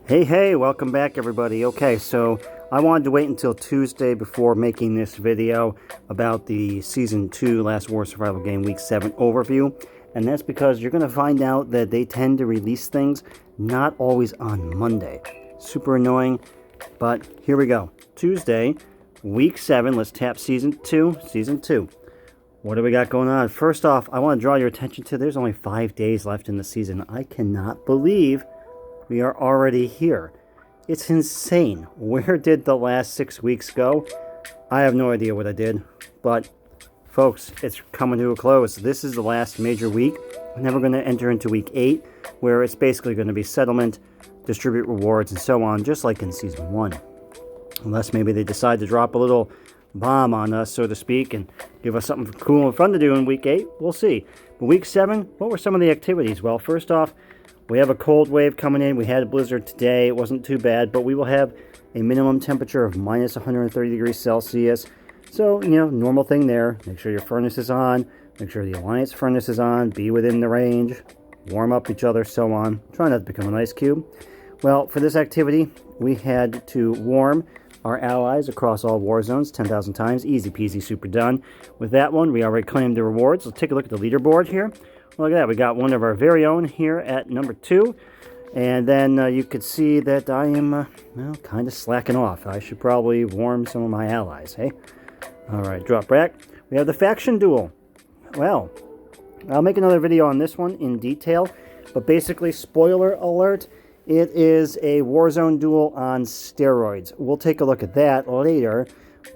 Hey, welcome back everybody. Okay, so I wanted to wait until Tuesday before making this video about the Season 2 Last War Survival Game Week 7 overview. And that's because you're going to find out that they tend to release things not always on Monday. Super annoying, but here we go. Tuesday, Week 7, let's tap Season 2. What do we got going on? First off, I want to draw your attention to there's only 5 days left in the season. I cannot believe we are already here. It's insane. Where did the last 6 weeks go? I have no idea what I did. But, folks, it's coming to a close. This is the last major week. And then we're going to enter into Week 8, where it's basically going to be settlement, distribute rewards, and so on, just like in Season 1. Unless maybe they decide to drop a little bomb on us, so to speak, and give us something cool and fun to do in Week 8. We'll see. But Week 7, what were some of the activities? Well, first off, we have a cold wave coming in. We had a blizzard today. It wasn't too bad, but we will have a minimum temperature of minus 130 degrees Celsius. So, normal thing there. Make sure your furnace is on. Make sure the Alliance furnace is on. Be within the range. Warm up each other, so on. Try not to become an ice cube. Well, for this activity, we had to warm our allies across all war zones 10,000 times. Easy peasy, super done. With that one, we already claimed the rewards. Let's take a look at the leaderboard here. Look at that. We got one of our very own here at number 2. And then you could see that I am, kind of slacking off. I should probably warm some of my allies, hey? All right, drop back. We have the faction duel. Well, I'll make another video on this one in detail. But basically, spoiler alert, it is a Warzone duel on steroids. We'll take a look at that later.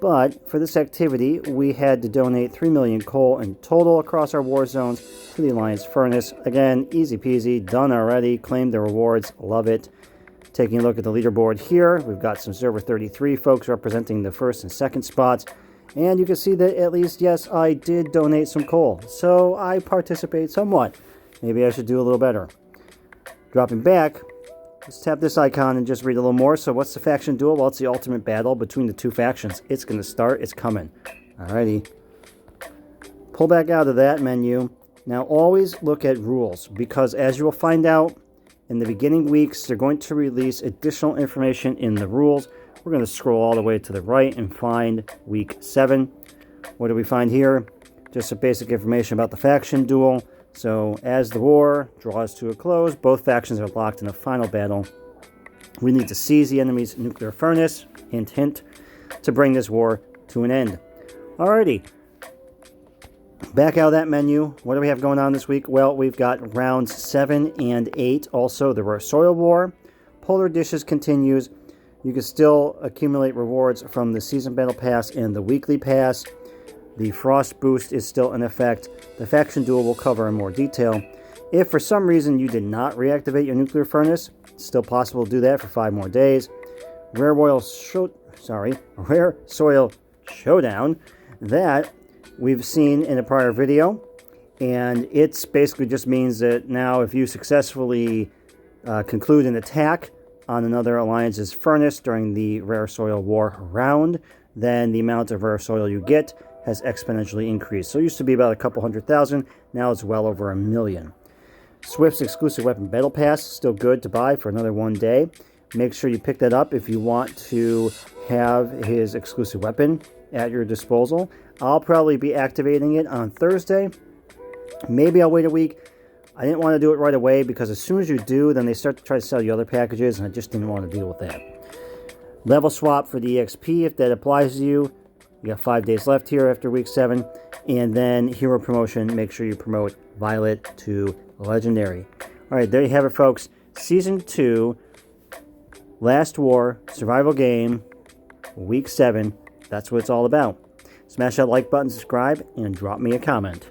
But for this activity, we had to donate 3 million coal in total across our war zones to the Alliance Furnace. Again, easy peasy, done already, claimed the rewards, love it. Taking a look at the leaderboard here, we've got some Server 33 folks representing the first and second spots. And you can see that at least, yes, I did donate some coal. So I participate somewhat. Maybe I should do a little better. Dropping back, let's tap this icon and just read a little more. So what's the faction duel? Well, it's the ultimate battle between the two factions. It's going to start. It's coming. Alrighty. Pull back out of that menu. Now always look at rules, because as you will find out in the beginning weeks, they're going to release additional information in the rules. We're going to scroll all the way to the right and find Week 7. What do we find here? Just some basic information about the faction duel. So, as the war draws to a close, both factions are locked in a final battle. We need to seize the enemy's nuclear furnace, hint, hint, to bring this war to an end. Alrighty. Back out of that menu. What do we have going on this week? Well, we've got rounds 7 and 8. Also, the Rare Soil War. Polar Dishes continues. You can still accumulate rewards from the Season Battle Pass and the Weekly Pass. The Frost Boost is still in effect. The Faction Duel will cover in more detail. If for some reason you did not reactivate your nuclear furnace, it's still possible to do that for 5 more days. Rare Soil Showdown, that we've seen in a prior video. And it's basically just means that now if you successfully conclude an attack on another alliance's furnace during the Rare Soil War round, then the amount of rare soil you get has exponentially increased. So it used to be about a couple 100,000, now it's well over 1 million. Swift's exclusive weapon battle pass, still good to buy for another 1 day. Make sure you pick that up if you want to have his exclusive weapon at your disposal. I'll probably be activating it on Thursday. Maybe I'll wait a week. I didn't want to do it right away because as soon as you do, then they start to try to sell you other packages, and I just didn't want to deal with that. Level swap for the EXP if that applies to you. You got 5 days left here after Week 7. And then hero promotion, make sure you promote Violet to Legendary. Alright, there you have it, folks. Season 2, Last War, Survival Game, Week 7. That's what it's all about. Smash that like button, subscribe, and drop me a comment.